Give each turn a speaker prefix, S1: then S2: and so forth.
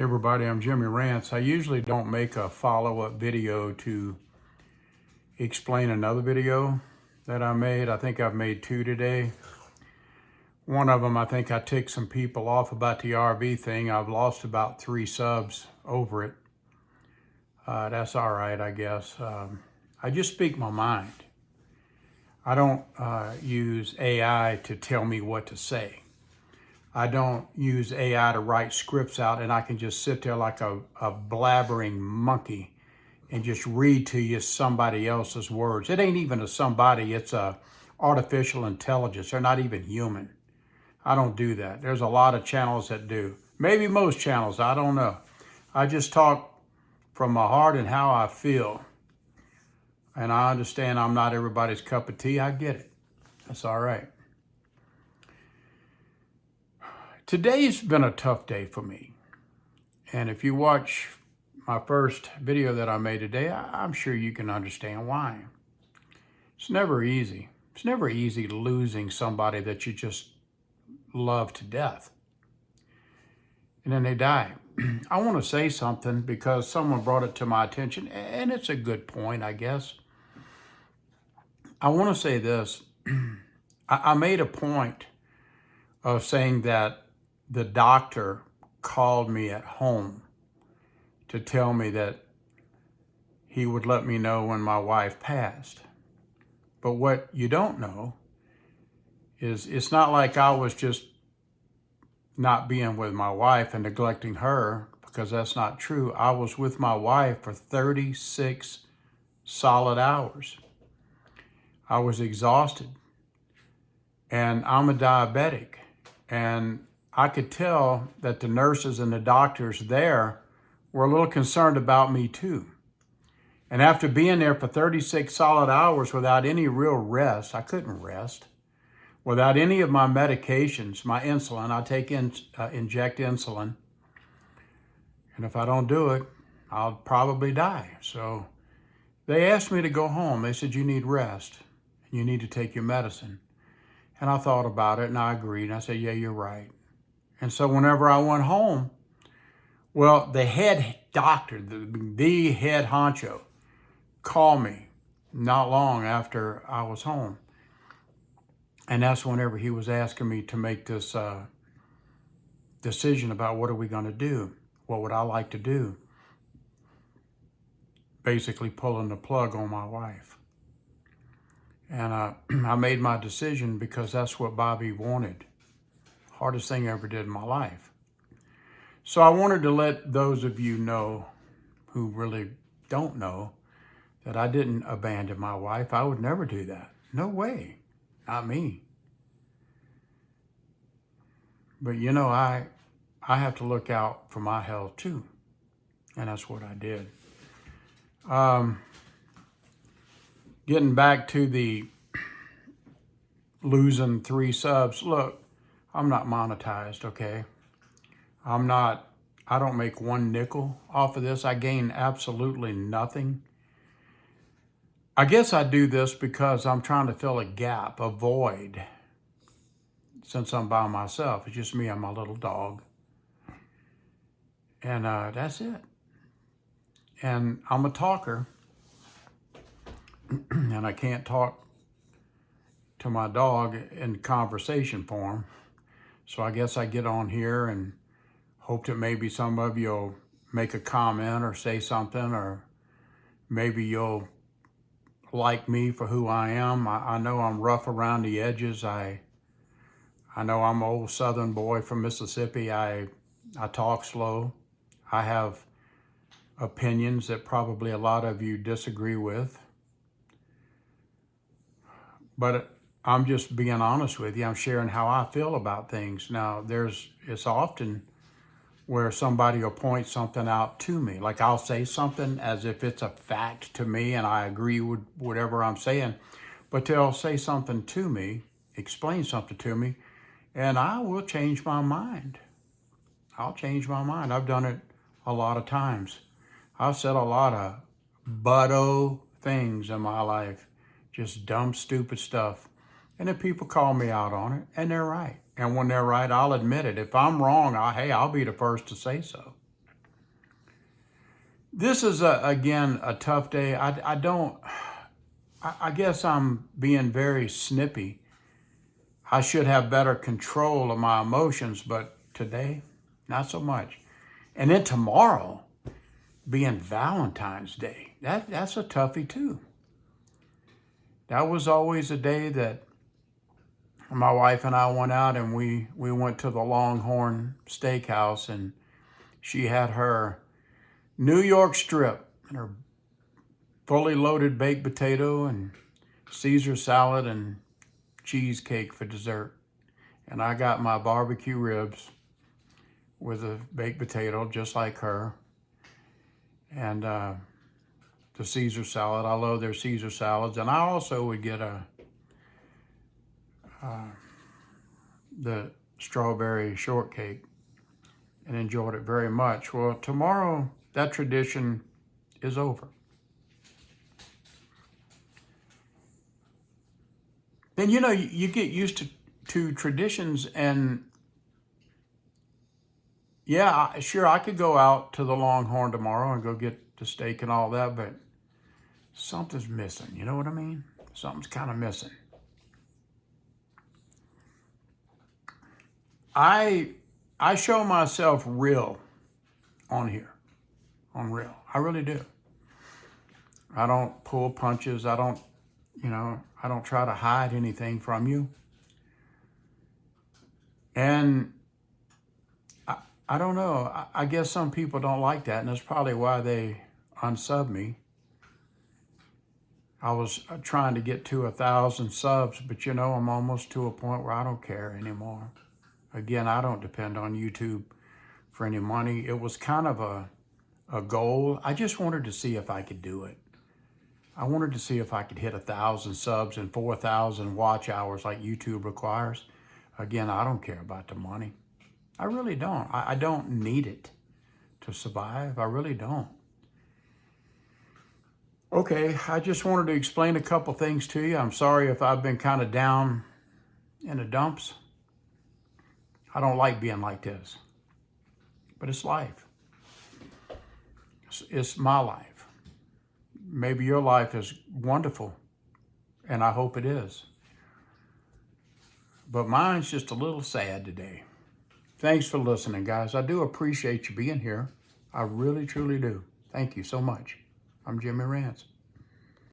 S1: Hey everybody, I'm Jimmy Rance. I usually don't make a follow-up video to explain another video that I made. I think I've made two today. One of them, I think I ticked some people off about the RV thing. I've lost about 3 subs over it. That's all right, I guess. I just speak my mind. I don't use AI to tell me what to say. I don't use AI to write scripts out and I can just sit there like a blabbering monkey and just read to you somebody else's words. It ain't even a somebody, it's a artificial intelligence. They're not even human. I don't do that. There's a lot of channels that do. Maybe most channels, I don't know. I just talk from my heart and how I feel. And I understand I'm not everybody's cup of tea. I get it. That's all right. Today's been a tough day for me. And if you watch my first video that I made today, I'm sure you can understand why. It's never easy. It's never easy losing somebody that you just love to death. And then they die. I want to say something because someone brought it to my attention, and it's a good point, I guess. I want to say this. I made a point of saying that the doctor called me at home to tell me that he would let me know when my wife passed. But what you don't know is it's not like I was just not being with my wife and neglecting her, because that's not true. I was with my wife for 36 solid hours. I was exhausted, and I'm a diabetic, and I could tell that the nurses and the doctors there were a little concerned about me too. And after being there for 36 solid hours without any real rest, I couldn't rest, without any of my medications, my insulin, I inject insulin. And if I don't do it, I'll probably die. So they asked me to go home. They said, you need rest. You need to take your medicine. And I thought about it and I agreed. And I said, yeah, you're right. And so whenever I went home, well, the head doctor, the head honcho, called me not long after I was home. And that's whenever he was asking me to make this decision about what are we going to do? What would I like to do? Basically pulling the plug on my wife. And I made my decision because that's what Bobby wanted. Hardest thing I ever did in my life. So I wanted to let those of you know who really don't know that I didn't abandon my wife. I would never do that. No way. Not me. But you know, I have to look out for my health too. And that's what I did. Getting back to the losing 3 subs. Look, I'm not monetized, okay? I don't make 1 nickel off of this. I gain absolutely nothing. I guess I do this because I'm trying to fill a gap, a void, since I'm by myself. It's just me and my little dog. And that's it. And I'm a talker, and I can't talk to my dog in conversation form. So I guess I get on here and hope that maybe some of you'll make a comment or say something, or maybe you'll like me for who I am. I know I'm rough around the edges. I know I'm an old Southern boy from Mississippi. I talk slow. I have opinions that probably a lot of you disagree with. But I'm just being honest with you. I'm sharing how I feel about things. Now, it's often where somebody will point something out to me. Like I'll say something as if it's a fact to me and I agree with whatever I'm saying. But they'll say something to me, explain something to me, and I will change my mind. I'll change my mind. I've done it a lot of times. I've said a lot of butto things in my life. Just dumb, stupid stuff. And then people call me out on it, and they're right. And when they're right, I'll admit it. If I'm wrong, I'll be the first to say so. This is, again, a tough day. I guess I'm being very snippy. I should have better control of my emotions, but today, not so much. And then tomorrow, being Valentine's Day, that's a toughie too. That was always a day that my wife and I went out and we went to the Longhorn Steakhouse, and she had her New York strip and her fully loaded baked potato and Caesar salad and cheesecake for dessert. And I got my barbecue ribs with a baked potato just like her, and the Caesar salad. I love their Caesar salads. And I also would get the strawberry shortcake and enjoyed it very much. Well, tomorrow that tradition is over. Then, you get used to traditions, and yeah, sure, I could go out to the Longhorn tomorrow and go get the steak and all that, but something's missing. You know what I mean? Something's kind of missing. I show myself real on here, on real. I really do. I don't pull punches. I don't try to hide anything from you. And I don't know. I guess some people don't like that, and that's probably why they unsub me. I was trying to get to 1,000 subs, but I'm almost to a point where I don't care anymore. Again, I don't depend on YouTube for any money. It was kind of a goal. I just wanted to see if I could do it. I wanted to see if I could hit 1,000 subs and 4,000 watch hours like YouTube requires. Again, I don't care about the money. I really don't. I don't need it to survive. I really don't. Okay, I just wanted to explain a couple things to you. I'm sorry if I've been kind of down in the dumps. I don't like being like this, but it's life. It's my life. Maybe your life is wonderful, and I hope it is. But mine's just a little sad today. Thanks for listening, guys. I do appreciate you being here. I really, truly do. Thank you so much. I'm Jimmy Rance.